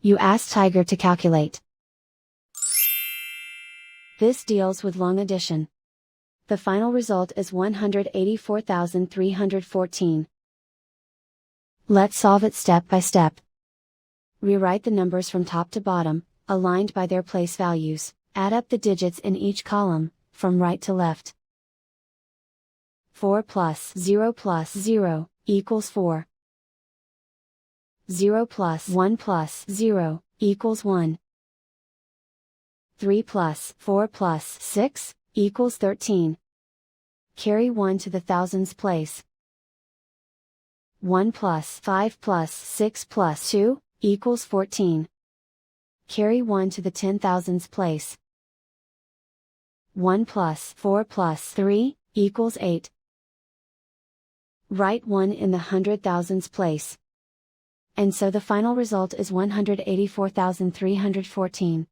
You ask Tiger to calculate. This deals with long addition. The final result is 184,314. Let's solve it step by step. Rewrite the numbers from top to bottom, aligned by their place values. Add up the digits in each column, from right to left. 4 plus 0 equals 4. 0 plus 1 equals 1. 3 plus 4 plus 6 equals 13. Carry 1 to the thousands place. 1 plus 5 plus 6 plus 2 equals 14. Carry 1 to the 10,000s place. 1 plus 4 plus 3 equals 8. Write 1 in the 100,000s place. And so the final result is 184,314.